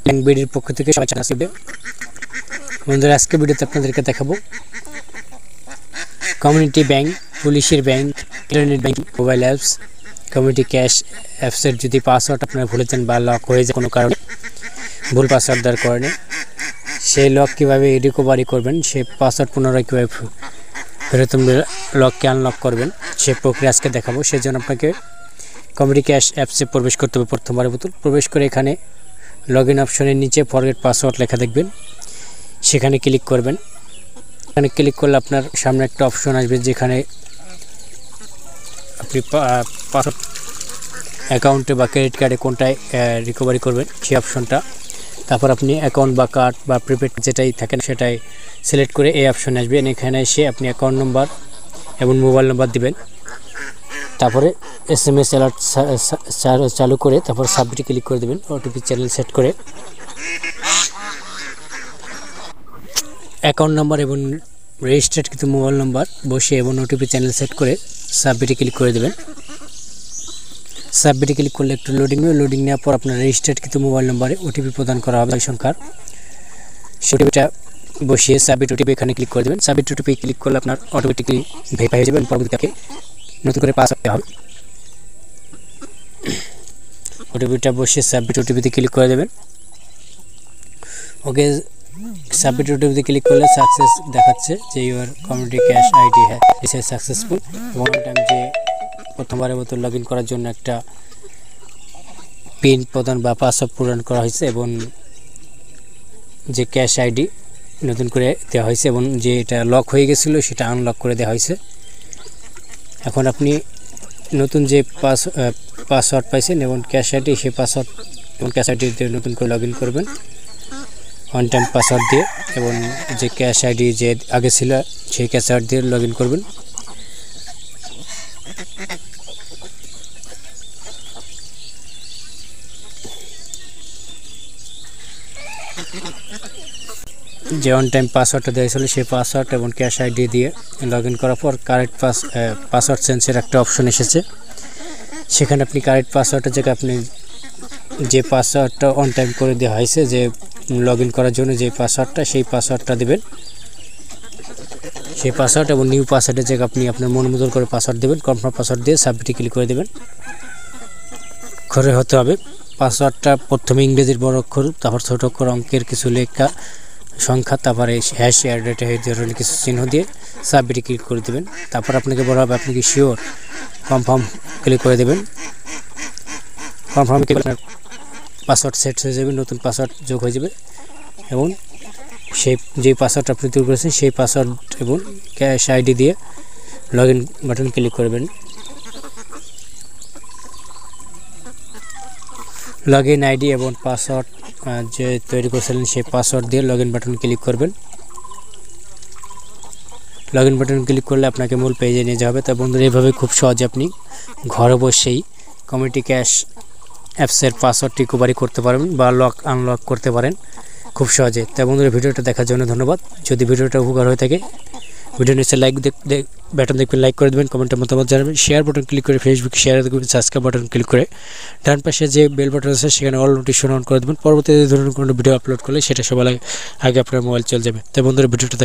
Bank বিডির পক্ষ থেকে সবাই জানাচ্ছি। বন্ধুরা আজকে ভিডিওতে আপনাদেরকে দেখাবো কমিউনিটি ব্যাংক, পুলিশের bank, internet banking, mobile apps, community cash অ্যাপসের যদি পাসওয়ার্ড আপনারা ভুলে যান বা লক হয়ে যায় কোনো কারণে, ভুল পাসওয়ার্ড দেওয়ার কারণে, সেই লক কীভাবে রিকভারি করবেন, সেই পাসওয়ার্ড পুনরায় কীভাবে ফেরত লককে আনলক করবেন, সে প্রক্রিয়া আজকে দেখাবো। সেই জন্য আপনাকে কমিউনিটি ক্যাশ অ্যাপসে প্রবেশ করতে হবে। প্রথমবারের মতো প্রবেশ করে এখানে লগ ইন অপশনের নিচে ফরগেট পাসওয়ার্ড লেখা দেখবেন, সেখানে ক্লিক করবেন। এখানে ক্লিক করলে আপনার সামনে একটা অপশন আসবে যেখানে আপনি পাসওয়ার্ড অ্যাকাউন্টে বা ক্রেডিট কার্ডে কোনটায় রিকভারি করবেন সেই অপশনটা, তারপর আপনি অ্যাকাউন্ট বা কার্ড বা প্রিপেড যেটাই থাকেন সেটাই সিলেক্ট করে এই অপশনে আসবেন। এখানে এসে আপনি অ্যাকাউন্ট নম্বর এবং মোবাইল নম্বর দিবেন, তারপরে SMS অ্যালার্ট চালু করে তারপর সাবমিটে ক্লিক করে দেবেন। ওটিপি চ্যানেল সেট করে অ্যাকাউন্ট নাম্বার এবং রেজিস্টার্ড কিন্তু মোবাইল নাম্বার বসে এবং ওটিপি চ্যানেল সেট করে সাবমিটে ক্লিক করে দেবেন। সাবমিটে ক্লিক করলে একটু লোডিং নেওয়ার পর আপনার রেজিস্টার্ড কিন্তু মোবাইল নম্বরে ওটিপি প্রদান করা হবে সংখ্যার, সেই ওটিপিটা বসিয়ে সাবমিট ওটিপি এখানে ক্লিক করে দেবেন। সাবমিট ওটিপি ক্লিক করলে আপনার অটোমেটিকলি ভেরিফাই হয়ে যাবে এবং পরবর্তীতে নতুন করে পাসওয়ার্ড দেওয়া হবে। ওটিপিটা বসিয়ে সাবমিট ওটিপিতে ক্লিক করে দেবেন। ওকে, সাবমিট ওটিপিতে ক্লিক করলে সাকসেস দেখাচ্ছে যে your community cash ID is successful. এবং টাইম যে প্রথমবারের মতো লগ ইন করার জন্য একটা পিন প্রদান বা পাসওয়ার্ড প্রদান করা হয়েছে এবং যে ক্যাশ আইডি নতুন করে দেওয়া হয়েছে এবং যে এটা লক হয়ে গেছিলো সেটা আনলক করে দেওয়া হয়েছে। এখন আপনি নতুন যে পাসওয়ার্ড পাইছেন এবং ক্যাশ আইডি, সেই পাসওয়ার্ড এবং ক্যাশ আইডি দিয়ে নতুন করে লগ ইন করবেন ওয়ান টাইম পাসওয়ার্ড দিয়ে, এবং যে ক্যাশ আইডি যে আগে ছিল সেই ক্যাশ আইডি দিয়ে লগ ইন করবেন। যে অন টাইম পাসওয়ার্ডটা দেওয়া ছিল সেই পাসওয়ার্ড এবং ক্যাশ আইডি দিয়ে লগ ইন করার পর কারেক্ট পাসওয়ার্ড চেঞ্জের একটা অপশন এসেছে। সেখানে আপনি কারেক্ট পাসওয়ার্ডের জায়গায় আপনি যে পাসওয়ার্ডটা অন টাইম করে দেওয়া হয়েছে যে লগ ইন করার জন্য যে পাসওয়ার্ডটা, সেই পাসওয়ার্ডটা দেবেন। সেই পাসওয়ার্ড এবং নিউ পাসওয়ার্ডের জায়গায় আপনি আপনার মন মতন করে পাসওয়ার্ড দেবেন। কনফার্ম পাসওয়ার্ড দিয়ে সাবমিটে ক্লিক করে দেবেন। করে হতে হবে পাসওয়ার্ডটা প্রথমে ইংরেজির বড় অক্ষর, তারপর ছোট অক্ষর অঙ্কের কিছু লেখা সংখ্যা, তারপরে হ্যাশ এয়ারডেট এই ধরনের কিছু চিহ্ন দিয়ে সাবমিটে ক্লিক করে দেবেন। তারপর আপনাকে বলা হবে আপনি কি শিওর, কনফার্ম ক্লিক করে দেবেন। কনফার্ম ক্লিক আপনার পাসওয়ার্ড সেট হয়ে যাবে, নতুন পাসওয়ার্ড যোগ হয়ে যাবে এবং সেই যে পাসওয়ার্ড আপনি তৈরি করেছেন সেই পাসওয়ার্ড এবং ক্যাশ আইডি দিয়ে লগ ইন বাটন ক্লিক করবেন। লগ ইন আইডি এবং পাসওয়ার্ড যে তৈরি করেছিলেন সেই পাসওয়ার্ড দিয়ে লগ ইন বাটন ক্লিক করবেন। লগ ইন বাটন ক্লিক করলে আপনাকে মূল পেজে নিয়ে যাবে। তা বন্ধুরা, এইভাবে খুব সহজে আপনি ঘরে বসেই কমিউনিটি ক্যাশ অ্যাপসের পাসওয়ার্ড রিকভারি করতে পারবেন বা লক আনলক করতে পারেন খুব সহজে। তা বন্ধুরা, ভিডিওটা দেখার জন্য ধন্যবাদ। যদি ভিডিওটা উপকার হয়ে থাকে ভিডিও নিচে লাইক বাটন দেখবেন, লাইক করে দেবেন, কমেন্টে মতামত জানাবেন, শেয়ার বাটন ক্লিক করে ফেসবুকে শেয়ার দেবেন, সাবস্ক্রাইব বাটন ক্লিক করে ডান পাশে যে বেল বাটন আছে সেখানে অল নোটিফিকেশন অন করে দেবেন। পরবর্তীতে ধরনের কোনো ভিডিও আপলোড করলে সেটা সবার আগে আপনার মোবাইল চলে যাবে। তাই বন্ধুরা, ভিডিওটা দেখা